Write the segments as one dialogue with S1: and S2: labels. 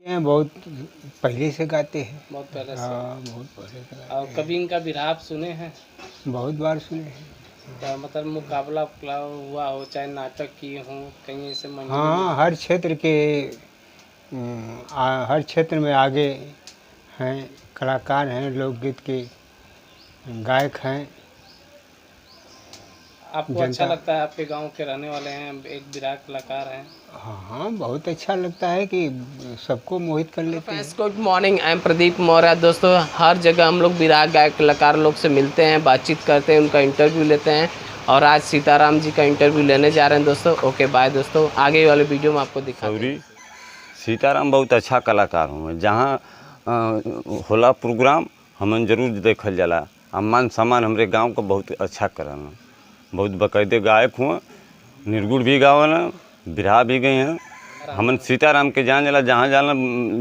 S1: ये बहुत पहले से गाते हैं।
S2: बहुत पहले से।
S1: हाँ, बहुत पहले से गाते
S2: और कभी इनका बिरहा आप सुने हैं?
S1: हैं। बहुत बार सुने हैं।
S2: क्या मतलब मुकाबला हुआ हो, चाहे नाटक किए हों, कहीं ऐसे मंडी में?
S1: हाँ, हर क्षेत्र के हर क्षेत्र में आगे हैं, कलाकार हैं, लोकगीत के गायक हैं।
S2: आपको अच्छा लगता है? आपके गांव के रहने वाले हैं, एक बिरहा कलाकार हैं।
S1: हाँ, बहुत अच्छा लगता है कि सबको मोहित कर लेते हैं।
S2: Good morning, I am Pradeep Maurya. दोस्तों, हर जगह हम लोग बिरहा गायक कलाकार लोग से मिलते हैं, बातचीत करते हैं, उनका इंटरव्यू लेते हैं और आज सीताराम जी का इंटरव्यू लेने जा रहे हैं दोस्तों। ओके बाय दोस्तों, आगे वाले वीडियो में आपको दिखाते हैं।
S3: सीताराम बहुत अच्छा कलाकार हूँ। जहाँ होला प्रोग्राम हमन जरूर देखल जाला। मान सम्मान हमरे गांव को बहुत अच्छा करन। बहुत बकायदे गायक हुआ, निर्गुण भी गावन, बिरहा भी गए हैं। हमन सीताराम के जान जाला, जहाँ जाला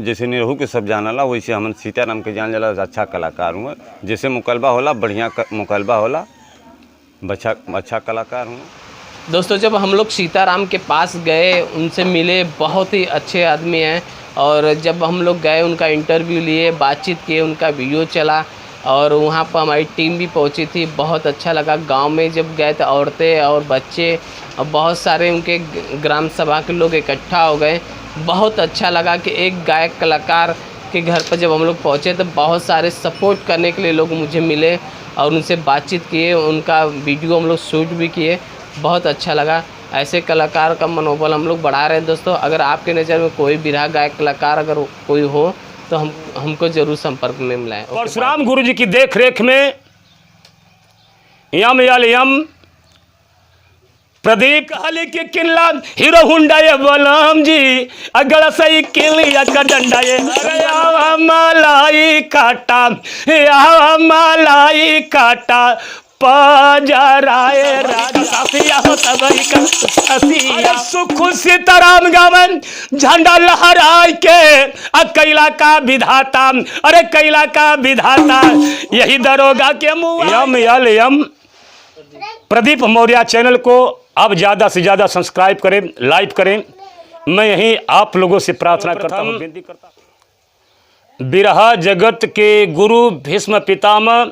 S3: जैसे निरहू के सब जानला, वैसे हमन सीताराम के जान जाला। अच्छा कलाकार हुआ, जैसे मुकलबा होला बढ़िया मुकलबा होला, अच्छा कलाकार हूँ।
S2: दोस्तों, जब हम लोग सीताराम के पास गए, उनसे मिले, बहुत ही अच्छे आदमी हैं। और जब हम लोग गए, उनका इंटरव्यू लिए, बातचीत किए, उनका वीडियो चला और वहाँ पर हमारी टीम भी पहुँची थी। बहुत अच्छा लगा। गांव में जब गए तो औरतें और बच्चे और बहुत सारे उनके ग्राम सभा के लोग इकट्ठा हो गए। बहुत अच्छा लगा कि एक गायक कलाकार के घर पर जब हम लोग पहुँचे तो बहुत सारे सपोर्ट करने के लिए लोग मुझे मिले और उनसे बातचीत किए, उनका वीडियो हम लोग शूट भी किए। बहुत अच्छा लगा। ऐसे कलाकार का मनोबल हम लोग बढ़ा रहे हैं दोस्तों। अगर आपके नज़र में कोई बिरहा गायक कलाकार अगर कोई हो तो हमको जरूर संपर्क में मिलाएं।
S4: परशुराम गुरु जी की देख रेख में यम यल यम प्रदीप कहले के किल्ला हीरो हुंडा ये बलम जी अगला सही किलिया का डंडा ये आवा मलाई काटा पजराए राजा हो तबई का ससिया सुख सीताराम गावन झंडा लहराए के कैला का विधाता, अरे कैला का विधाता यही दरोगा के मुँह। यम यल यम प्रदीप मौर्य चैनल को आप ज़्यादा से ज़्यादा सब्सक्राइब करें, लाइक करें। मैं यही आप लोगों से प्रार्थना करता हूँ, बेनती करता हूँ। बिरहा जगत के गुरु भीष्म पितामह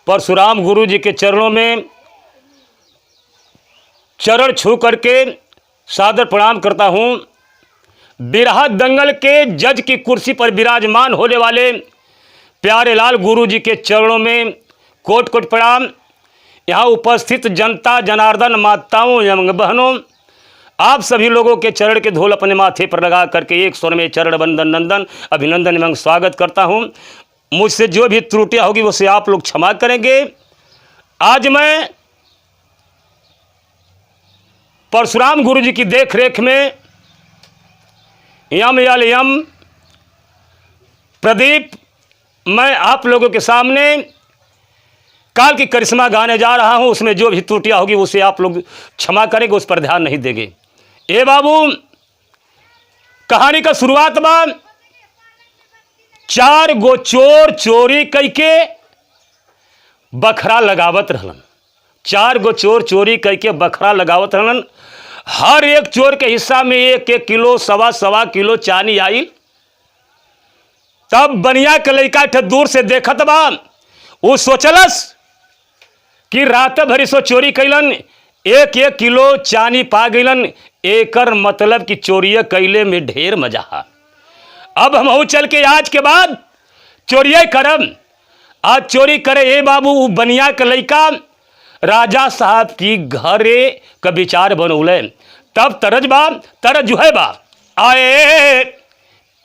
S4: परशुराम गुरु जी के चरणों में चरण छू करके सादर प्रणाम करता हूँ। बिरहा दंगल के जज की कुर्सी पर विराजमान होने वाले प्यारे लाल गुरु जी के चरणों में कोट कोट प्रणाम। यहाँ उपस्थित जनता, जनार्दन, माताओं एवं बहनों, आप सभी लोगों के चरण के धूल अपने माथे पर लगा करके एक स्वर में चरण वंदन नंदन अभिनंदन एवं स्वागत करता हूँ। मुझसे जो भी त्रुटियाँ होगी उसे आप लोग क्षमा करेंगे। आज मैं परशुराम गुरु जी की देख रेख में यम यल यम प्रदीप मैं आप लोगों के सामने काल की करिश्मा गाने जा रहा हूं। उसमें जो भी त्रुटियां होगी उसे आप लोग क्षमा करेंगे, उस पर ध्यान नहीं देंगे। ए बाबू, कहानी का शुरुआत बा। 4 गो चोर चोरी करके बखरा लगावत रहलन। 4 गो चोर चोरी करके बखरा लगावत रहलन। हर एक चोर के हिस्सा में 1-1 किलो, सवा किलो चानी आई। तब बनिया के लड़का थे दूर से देखत बा। वो सोचलस कि रात भरी सो चोरी कैलन, 1-1 किलो चानी पा गईलन। एकर मतलब कि चोरिया कैले में ढेर मजा है। अब हम चल के आज के बाद चोरिया करब। आज चोरी करे ए बाबू। वो बनिया के लड़का राजा साहब की घरे का विचार बनौले। तब तरज जो है बा आए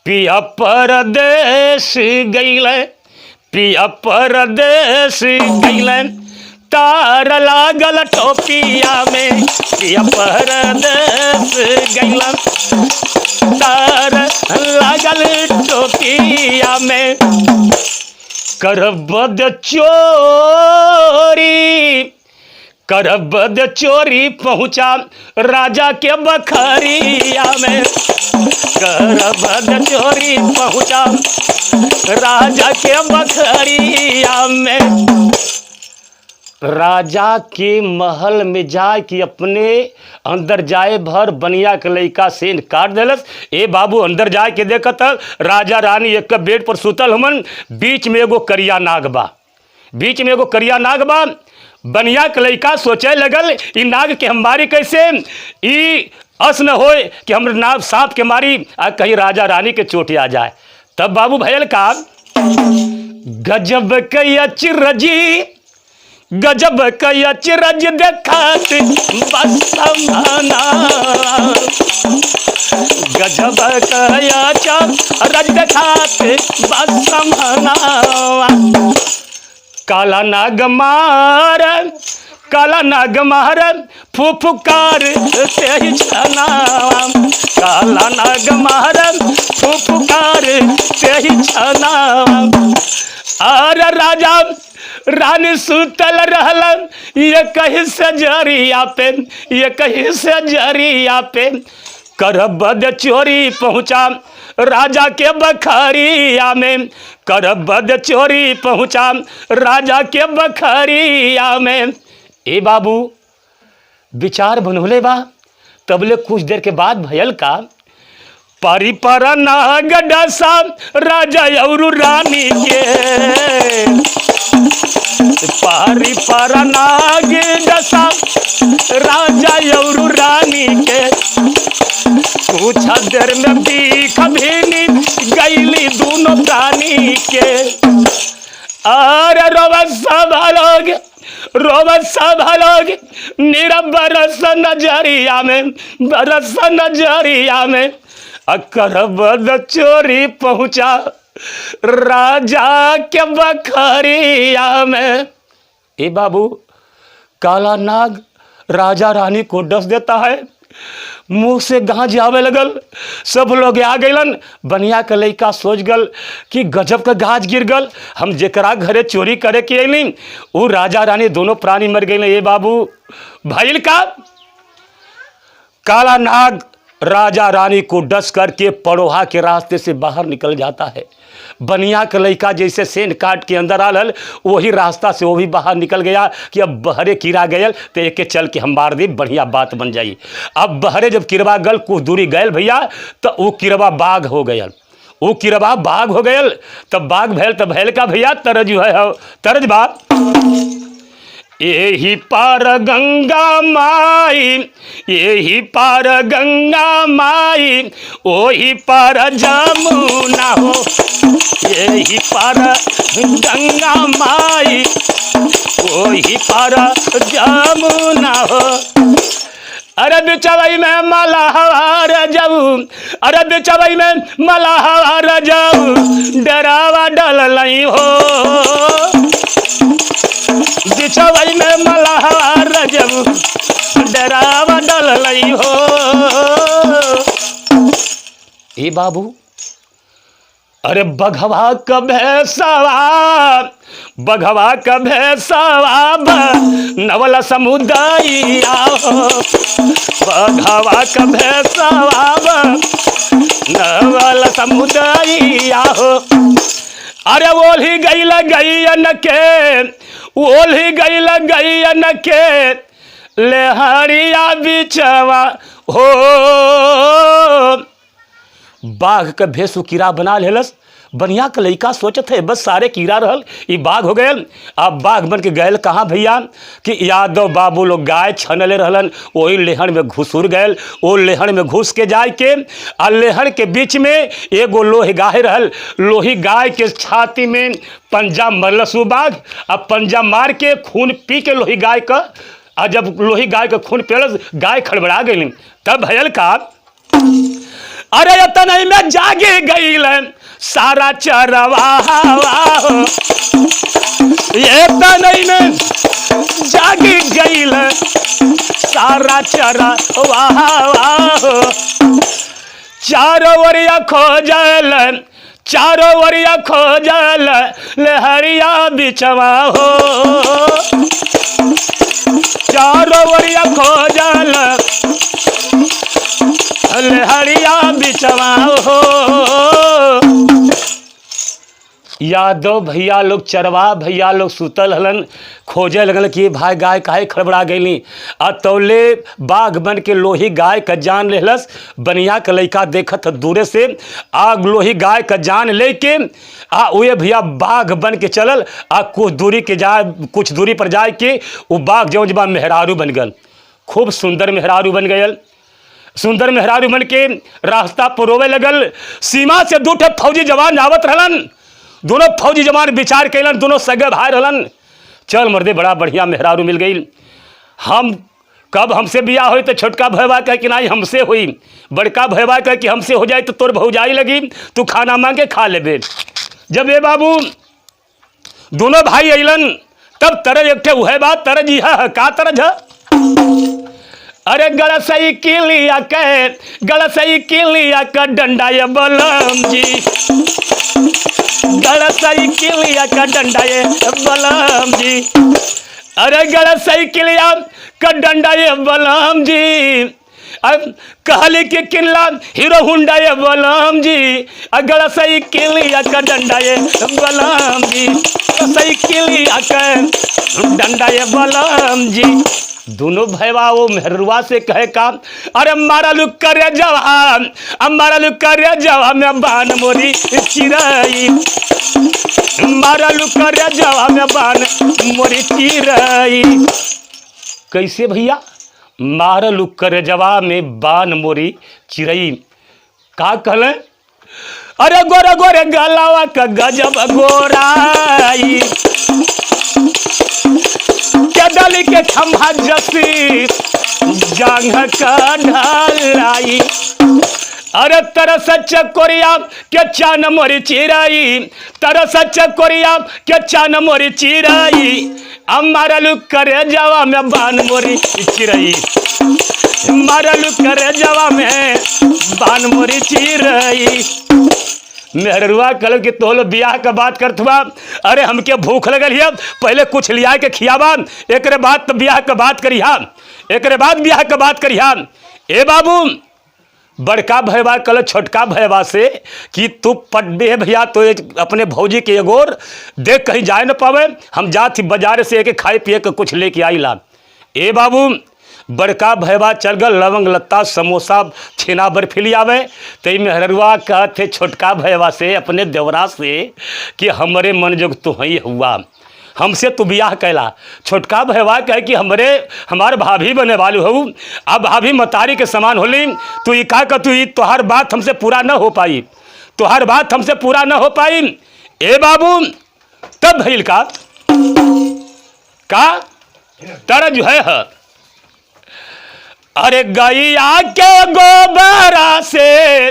S4: पिया परदेश गईले, पिया परदेश गईले, तार लागल टोपिया में पिया परदेश गईले, तार लागल टोपिया में करबद चोरी पहुंचा राजा के बखरिया में, करबद चोरी पहुंचा राजा के बखरिया में। राजा के महल में जाए कि अपने अंदर जाए भर बनिया के लइका सेन काट देलस। ए बाबू अंदर जाए के देखत राजा रानी एक बेड पर सुतल हमन, बीच में एगो करिया नाग बा, बीच में एगो करिया नाग बा। बनिया के लइका सोचे लगल ई नाग के हम मारी कैसे, ई अस न होए कि हम नाग सांप के मारी आ कहीं राजा रानी के चोट आ जाए। तब बाबू भयल का गजब कई अचरजी, गजब कई अचरज देखात बसमाना, गजब कई अचरज देखात बसमाना। काला नाग मार, काला नाग मार फुफकार से ही छना, काला नाग मार फुफकार से ही छना। अरे राजा रानी सुतल रहलन ये कहीं से जरिया पे, ये कहीं से जरिया पे करबद चोरी पहुँचा राजा के बखरिया में, करबद चोरी पहुँचा राजा के बखरिया में। ए बाबू विचार बनोले बा। तबले कुछ देर के बाद भयल का पारी पर नाग डसा राजा और रानी के, पारी पर नाग डसा राजा और रानी के। कुछ देर में बीख भीनी गईली दोनों प्राणी के। अरे रोबत संभालोग, रोबत संभालोग नीरव बरस नजरिया में, बरस नजरिया में। करबद चोरी पहुँचा राजा के बखरिया में। ए बाबू काला नाग राजा रानी को डस देता है, मुंह से गाज आवे लगल। सब लोग आ गइलन। बनिया के लइका सोच गल कि गजब का गाज गिर गल, हम जेकरा घरे चोरी करे के अइली वो राजा रानी दोनों प्राणी मर गए। ये बाबू भइल का काला नाग राजा रानी को डस करके पड़ोहा के रास्ते से बाहर निकल जाता है। बनिया के लइका जैसे सेन काट के अंदर आल वही रास्ता से वो भी बाहर निकल गया कि अब बहरे कीड़ा गयल तो एक चल के हम मार दी, बढ़िया बात बन जाई। अब बहरे जब किरवा गल कुछ दूरी गयल भैया तो वो किरवा बाघ हो गयल, वो किरवा बाघ हो गयल। तब बाघ भैल तब भैल का भैया तरज है, तरज बाप यही पार गंगा माई, यही पार गंगा माई, वही पार जमुना हो, यही पार गंगा माई, वही पार जमुना हो। अरे बिचवई में मलाहार जाऊ, अरे बिचवई में मलाहार जाऊ, डरावा डलई हो, बिचवई में मलाहार जाऊ, डरावा डलई हो। ए बाबू अरे बघवा का भैंसवा, बघवा का भैंसवा नवल समुदाइया हो, बघवा का भैंसवा नवल समुदाइया हो। अरे ओल्ही गईल गैयन के, ओल्ही गईल गैयन के लेहरिया बिचवा हो। बाघ का भेसु कीड़ा बना लेलस। बनिया के लइका सोचत है बस सारे कीड़ा रहल ई बाघ हो गए। अब बाघ बन के गए कहाँ भैया कि यादव बाबू लोग गाय छनले रहलन, वही लेहन में घुसुर गए। वो लेहन में घुस के जाए के आ लेहन के बीच में एगो लोही गाय रहल, लोही गाय के छाती में पंजा मरलस वो बाघ। अब पंजा मार के खून पी के लोही गाय का, आ जब लोही गाय का खून पेलस गाय खड़बड़ा गई। तब भयल का अरे इतना में जागे गई सारा चरवाहा, ये तनई में जागी गई सारा चरवाहा। चारों ओरिया खोजल, चारों ओरिया खोजल लहरिया बिचवा हो, चारों ओरिया खोजल लहरिया बिचवा हो। यादव भैया लोग, चरवा भैया लोग सुतल हलन, खोजे लगल कि भाई गाय काहे खड़बड़ा गईली। आ तौले बाघ बन के लोही गाय का जान लेहलस। बनिया के लइका देखत दूरे से आग लोही गाय का जान लेके आ उहे भैया बाघ बन के चलल। आ कुछ दूरी पर जाए के वो बाघ जौन जबा मेहरारू बन गल। खूब सुंदर मेहरारू बन गयल। सुंदर मेहरारू बन के रास्ता पुरोवे लगल। सीमा से दू ठे फौजी जवान आवत रहलन। दोनों फौजी जवान विचार कैलन, दोनों सगे भाई रहलन। चल मर्दे बड़ा बढ़िया मेहरारू मिल गई। हम कब हमसे बियाह हुई तो छोटका भैया कह कि नहीं हमसे हुई, बड़का भैया कह कि हमसे हो जाए तो तोर भौजाई लगी, तू खाना मांगे खा लेबे। जब ये बाबू दोनों भाई अलन तब तरज एक वह बात तरज यह का तरज है। अरे गड़सई किलिया का डंडा ये बलम जी, गड़सई किलिया का डंडा ये बलम जी। अरे गड़सई किलिया का डंडा ये बलम जी, अब कहली के किला हीरो हुंडा ये बलम जी। गड़सई किलिया का डंडा ये बलम जी, गड़सई किलिया का डंडा ये बलम जी। दोनों भैया वो मेहरुआ से कहे का, अरे मारा लुक करे जवान, मारा लुक करे जवान में बान मोरी चिराई, मारा लुक करे जवान में बान मोरी चिराई। कैसे भैया? मारा लुक करे जवान में बान मोरी चिराई। का कहले? अरे गोरे गोरे गलावा का गजब गोराई, डाली के खम्भा जसी जांघ का ढलाई। अरे तरस चकोरिया के चान मोरी चिराई, तरस चकोरिया के चान मोरी चिराई। मारलू करे जवा में बान मोरी चिराई, मारलू करे जवा में बान मोरी चिराई। मेहरुआ कल के तोल बियाह का बात करत हुआ। अरे हमके भूख लगल है, पहले कुछ लिया के खियाबा, एक बाद तो बियाह का बात करिहा, एक बाद बियाह का बात करिहा। ए बाबू बड़का भैया कल छोटका भैया से कि तू पड्डे भैया तो अपने भौजी के एगोर देख कहीं जाए न पावे, हम जात बाजार से एक खाए पिए के कुछ लेके आई ला। ए बाबू बड़का भैया चल गल लवंग लत्ता समोसा छेना बर्फी लियावे। तो मेहरुआ कहते छोटका भैया से अपने देवरा से कि हमरे मन जोग तो ही हुआ, हमसे तू बियाह कैला। छोटका भैया कहे कि हमारे भाभी बने वाली हो, अब भाभी मतारी के समान होली, तू ये का तू तोहर बात हमसे पूरा न हो पाई, तोहर बात हमसे पूरा न हो पाई। ए बाबू तब भइल का तरह जो है, अरे गैया के गोबरा से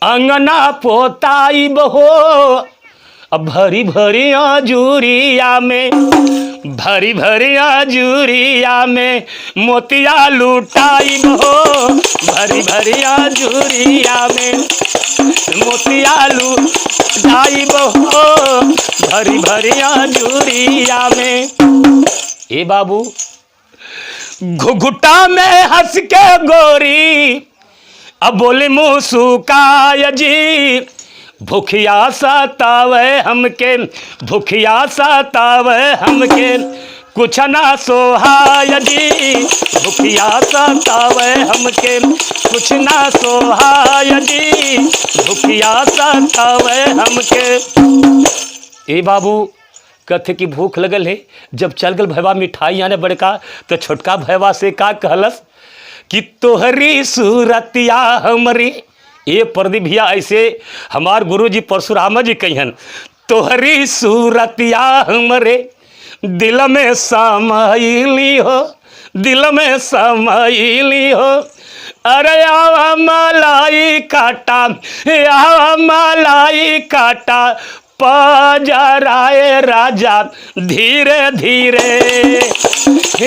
S4: अंगना पोताई बहो, अब भरी भरी आजूरिया में, भरी भरी आजूरिया में मोतिया लुटाई बहो, भरी भरी आजूरिया में मोतिया लुटाई बहो, भरी भरी आजूरिया में। ए बाबू घुघुटा में हंस के गोरी अब बोले मुँह सुकाय जी, भूखिया सतावे हमके, भूखिया सतावे हमके कुछ ना सोहाय जी, भूखिया सतावे हमके कुछ ना सोहाय जी, भूखिया सतावे हमके। ए बाबू कथे की भूख लगल है। जब चल गल भैया मिठाई आने बड़का तो छोटका भैया से का कहलस कि तोहरी सूरतिया हमरी, ये प्रदीप भैया ऐसे हमार गुरुजी परशुराम जी कहन, तोहरी सूरतिया हमरे दिल में समाइली हो, दिल में समाइली हो। अरे आवा मलाई काटा, आवा मलाई काटा पजराए राजा धीरे धीरे,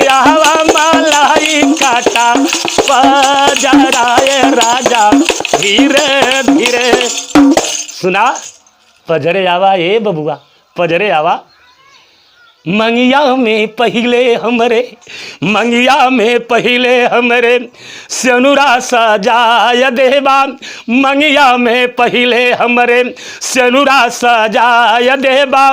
S4: आवा मलाई काटा पजराए राजा धीरे धीरे। सुना पजरे आवा ए बबुआ, पजरे आवा। मंगिया में पहिले हमरे, मंगिया में पहिले हमरे सेनुरा सजाय देबा, मंगिया में पहिले हमरे सेनुरा सजाय देबा।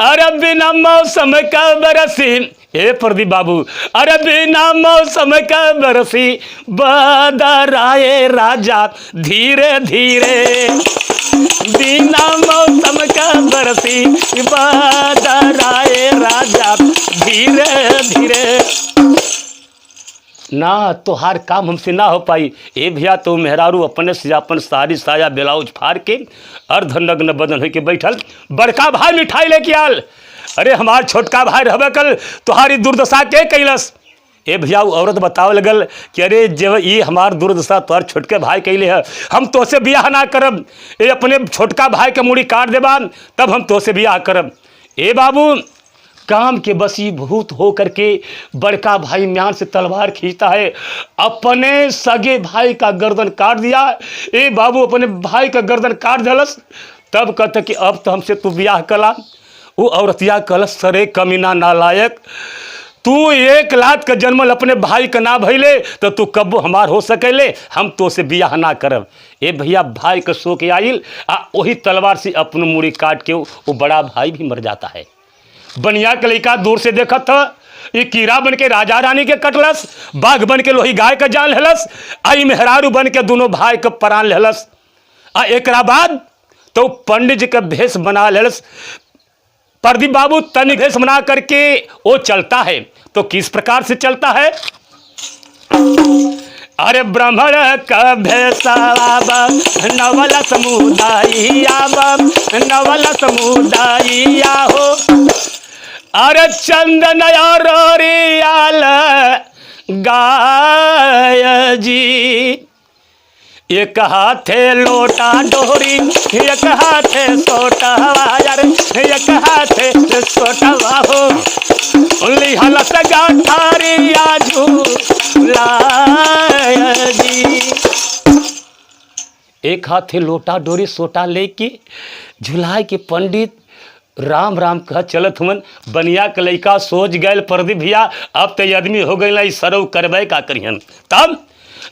S4: अरे बिना मौसम का बरसी, ए प्रदीप बाबू, अरे बिना मौसम का बरसी बदराए राजा धीरे धीरे, बिना मौसम का बरसी बदराए राजा धीरे धीरे। ना तोहार काम हमसे ना हो पाई। ए भैया तो मेहरारू अपने से अपन सारी साया ब्लाउज फाड़ के अर्धनग्न बदन होके बैठल, बड़का भाई मिठाई लेके आल। अरे हमार छोटका भाई रहबे कल तोहारी दुर्दशा के कैलस। ए भैया औरत बतावे लगल कि अरे जब ये हमार दुर्दशा तोहर छोटके भाई कैले है, हम तोसे बियाह ना करब, ये अपने छोटका भाई के मूड़ी काट देबा तब हम तोसे बियाह करब। ए बाबू काम के बसीभूत हो करके बड़का भाई म्यान से तलवार खींचता है, अपने सगे भाई का गर्दन काट दिया। ए बाबू अपने भाई का गर्दन काट दिलस। तब कहते कि अब तो हमसे तू बियाह कला। वो औरतिया कलस, सरे कमीना नालायक, तू 1 लाख का जन्मल अपने भाई का ना भैले तो तू कब्बो हमार हो सकेले, हम तो से बियाह ना करब। ए भैया भाई का सो के आइल आ वही तलवार से अपन मुड़ी काट के वो बड़ा भाई भी मर जाता है। बनिया के लड़का दूर से देखत था, ये कीड़ा बन के राजा रानी के कटलस, बाघ बन के लोही गाय का जान लेलस, आई मेहरारू बन के दोनों भाई के प्राण लेलस। आ एकरा बाद तो पंडित जी का भेष बना लेलस। प्रदीप बाबू तनिक भेष बना करके वो चलता है तो किस प्रकार से चलता है। अरे ब्राह्मण का भेषावा नवल समुदाइया, नवल समुदाइया हो। अरे चंदन रोरियाल गाय जी, एक हाथे लोटा डोरी, एक हाथे सोटवा, एक हाथे सोटवा हो। लिहल सगा ठारिया झूलाय जी, एक हाथे लोटा डोरी सोटा लेके झुलाए के पंडित राम राम कह चलत हुन। बनिया के लइका सोच गए प्रदीप भैया अब तो आदमी हो गए सरव करबे का करियन। तब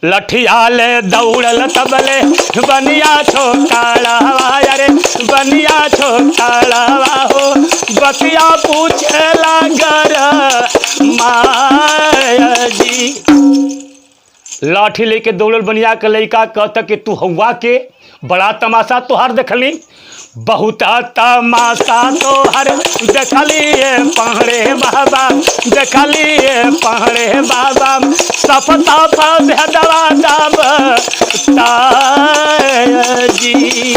S4: लठिया ले दौड़ल तबले बनिया छोटाड़ावा, अरे बनिया छोटाड़ावा हो। बतिया पूछला गर माया जी, लाठी लेके दौड़ल बनिया के लइका कहता कि तू हवा के बड़ा तमाशा तोहार देखली, बहुत तमाशा तोहर देखलिए पहड़े बाबा, देखलिए पहड़े बाबा, सफ सफ भेदवा दब जी,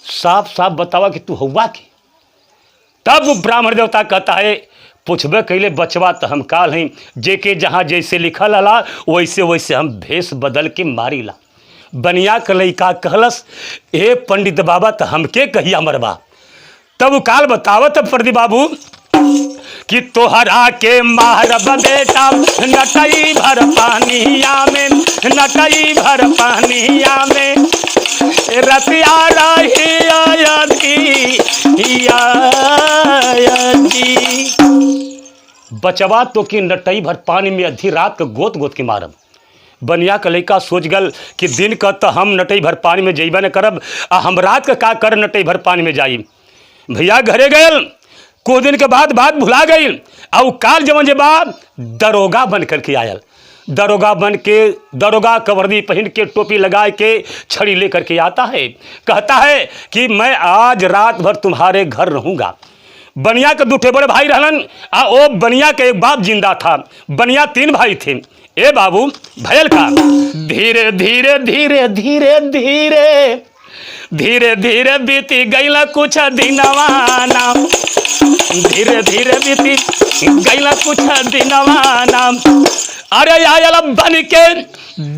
S4: साफ साफ बतावा कि तू हवा के। तब ब्राह्मण देवता कहता है पूछबे कैले बचवा तो हम काल हैं, जेके जहाँ जैसे लिखल अला वैसे वैसे हम भेष बदल के मारीला। बनिया के लइका कहलस ए पंडित बाबा तो हमके कहिया मरबा। तब वो काल बतावत प्रदीप बाबू कि तोहरा के मारब बेटा नटई भर पानिया में, नटई भर पानिया में, रतिया रही बचवा तो कि नटई भर पानी में अधी रात का गोत गोत के मारब। बनिया का लइका सोच गल कि दिन का तो हम नटई भर पानी में जइबा न करब, आ हम रात का कर नटई भर पानी में जाई। भैया घरे गयल, कुछ दिन के बाद बात भुला गई। और काल जवन जे बाद दरोगा बन करके आयल, दरोगा बन के, दरोगा कवर्दी पहन के टोपी लगा के छड़ी लेकर के आता है, कहता है कि मैं आज रात भर तुम्हारे घर रहूँगा। बनिया के दूठे बड़े भाई रहलन, आ ओ बनिया के एक बाप जिंदा था, बनिया 3 भाई थे। ए बाबू भयल का धीरे धीरे धीरे धीरे धीरे धीरे धीरे बीती गईला कुछ दिनवाना, धीरे धीरे बीती गईला कुछ दिनवाना। अरे आयल बन के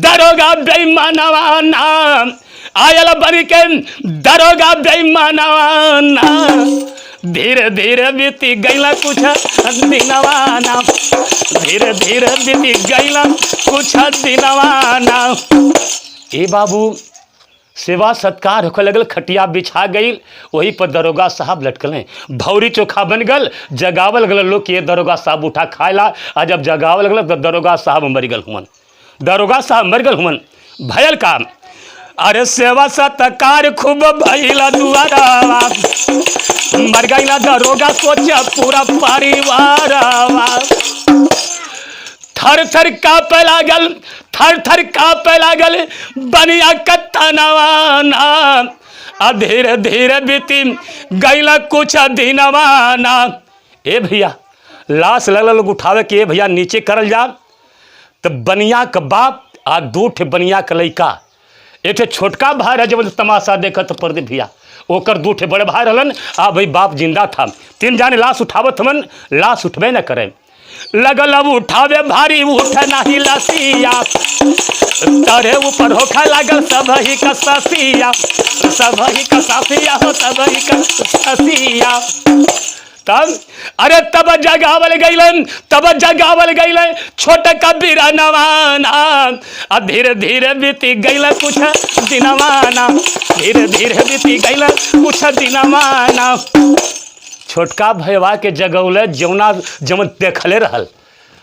S4: दरोगा बेईमानवाना, आयल बन के दरोगा बेईमानवाना, धीरे धीरे बीती गईला कुछ दिनवाना, धीरे धीरे बीती गईला कुछ दिनवाना। ए बाबू सेवा सत्कार होकर लगल, खटिया बिछा गई, वही पर दरोगा साहब लटकल। भौरी चोखा बन गल, जगावल गल लोग कि ये दरोगा साहब उठा खाएला। आ जब जगावल गल तो दरोगा साहब मर गल हुमन, दरोगा साहब मर गल हुमन। भयल काम, अरे सेवा सत्कार खूब भइला दुआरा, मर गईला दरोगा सोचा पूरा परिवार। थर थर कांपे लागल, थर थर कांपे लागल बनिया कत्तनवाना। आ धीरे धीरे बीती गईला कुछ दिनवाना। ए भैया लाश लगल लोग उठावे कि ए भैया नीचे करल जा। तो बनिया का बाप आ 2 ठे बनिया का लइका, एक ठे छोटका भाई रह जब तमाशा देखत प्रदीप भैया, ओकर 2 ठे बड़े भाई रहलन। आ भाई बाप जिंदा था, 3 जाने लाश उठावत हमन, लाश उठबे न करे। लगल अब उठावे भारी उठ नहीं लसिया, तारे ऊपर होखा लागल सब ही का ससिया, सब ही का ससिया हो, सब ही का ससिया। तब अरे तब जगावल गईलन, तब जगावल गईलन छोटा कबीरा नवाना। अब धीरे धीरे बीती गईला कुछ दिनवाना, धीरे धीरे बीती गईला कुछ दिनवाना। छोटका भैया के जगौले जौना जमन देखले रहल।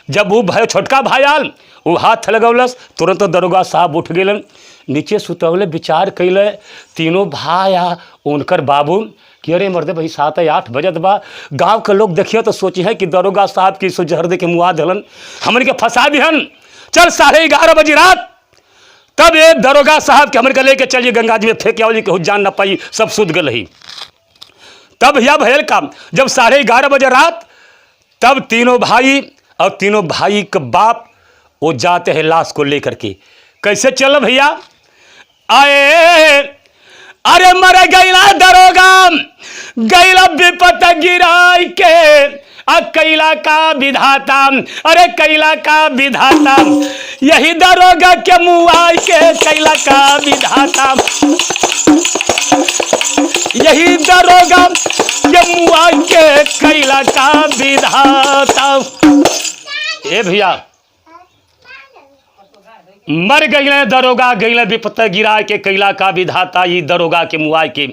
S4: जब वो भाई छोटका भाई आल, वो हाथ लगौलस, तुरंत दरोगा साहब उठ गए, नीचे सुतौले, विचार कैले। तीनों भाई आ उनकर बाबू कि अरे मर्दे भाई 7 या 8 बजत बा, गांव के लोग देखिए तो सोची है कि दरोगा साहब की जहर दे के मुआ दलन, हमन के फंसा दिहन। चल 11:30 बजे रात, तब ये दरोगा साहब के हमन के लेके चलिए गंगा जी में फेंक आओ, कि जान न पाई, सब सुध गल ही। तब भैया भैल काम, जब 11:30 बजे रात, तब तीनों भाई और तीनों भाई के बाप वो जाते हैं लाश को लेकर के। कैसे चल भैया आए, अरे मर गईला दरोगा, गईला विपत गिराई के, कैला का विधाता, अरे कैला का विधाता, यही दरोगा के मुआई के, कैला का विधाता, यही दरोगा के मुआई के, कैला का विधाता। ए भैया मर गईले दरोगा, गईले विपत गिरा के, कैला का विधाता, ये दरोगा के मुआई के।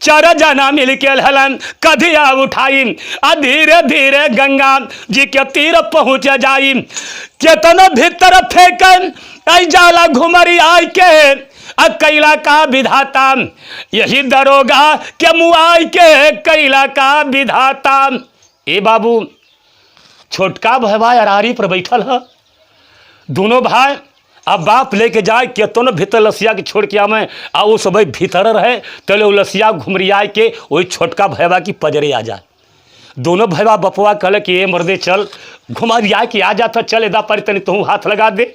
S4: 4 जना मिल के हलन कधिया उठाई, आ धीरे धीरे गंगा जी के तीर पहुँच जाई। केतनो भीतर फेंकन आई जाला घुमरी आई के, कैला का विधाता, यही दरोगा के मुआई के, कैला का विधाता। ए बाबू छोटका भाई अरारी पर बैठल है, दोनों भाई अब बाप लेके जाए केतनो भीतर लसिया के छोड़ के आवे, आ वो सब भीतर रहे, तले वो लसिया घुमरिया के वही छोटका भैया की पजरे आ जाए। दोनों भैया बपुआ कहले कि ये मर्दे चल घुमरिया के आ जाता, चल एदा पारी तनी तू हाथ लगा दे।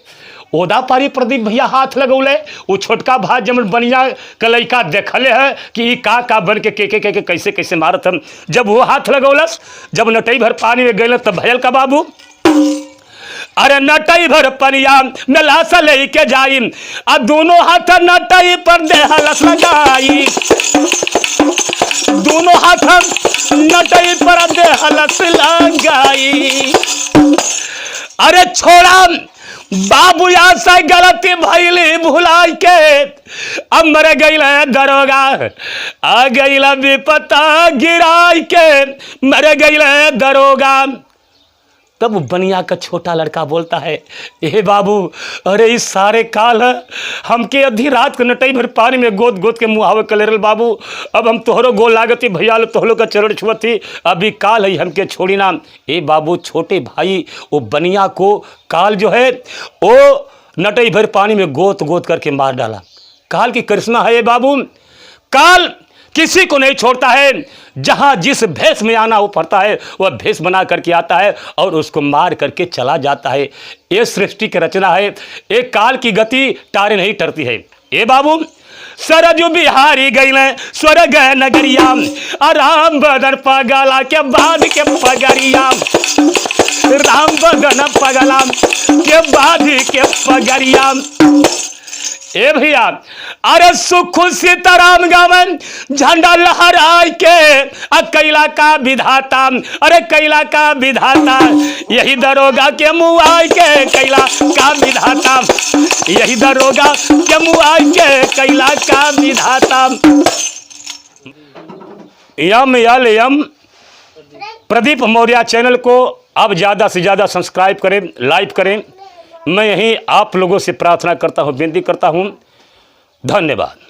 S4: ओदा पारी प्रदीप भैया हाथ लगौले, वो छोटका भाई जब बनिया के लइका देखले है कि का बन के कैसे कैसे मारत हम। जब वो हाथ लगौलस, जब नटई भर पानी में गए तब भयल का बाबू, अरे नटई भर पनिया में लाश लेके जाई, आ दोनों हाथ नटई पर देहलस लगाई, दोनों हाथ नटई पर देहलस लगाई। अरे छोड़ा बाबू यहाँ से गलती भइली भुलाई के, अब मर गईले दरोगा, आ गईला विपता गिराई के, मर गईले दरोगा। तब बनिया का छोटा लड़का बोलता है, ए बाबू अरे इस सारे काल हमके आधी रात के नटई भर पानी में गोद गोद के मुहावे कलेरल बाबू, अब हम तोहरो गोल लागती भैया लो तोहलो का चरण छुअती, अभी काल है हमके छोड़ी ना। ए बाबू छोटे भाई वो बनिया को काल जो है वो नटई भर पानी में गोद गोद करके मार डाला। काल की करिश्मा है ये बाबू, काल किसी को नहीं छोड़ता है, जहां जिस भेष में आना हो पड़ता है वह भेष बना करके आता है और उसको मार करके चला जाता है। ये सृष्टि की रचना है, एक काल की गति टारे नहीं टरती है। ए बाबू सरजू बिहारी गईले स्वर्ग नगरिया, राम बदन पगला के बाद के पगरिया, राम बदन पगला के बाद के पगरिया। ए भैया, अरे सुख सीताराम गावन झंडा लहराए के कैला का विधाता, अरे कैला का विधाता, यही दरोगा के मुँह आए के कैला का विधाता, यही दरोगा के मुँह आए के कैला का विधाता। यम यल यम प्रदीप मौर्य चैनल को आप ज़्यादा से ज़्यादा सब्सक्राइब करें, लाइक करें। मैं यही आप लोगों से प्रार्थना करता हूँ, विनती करता हूँ। धन्यवाद।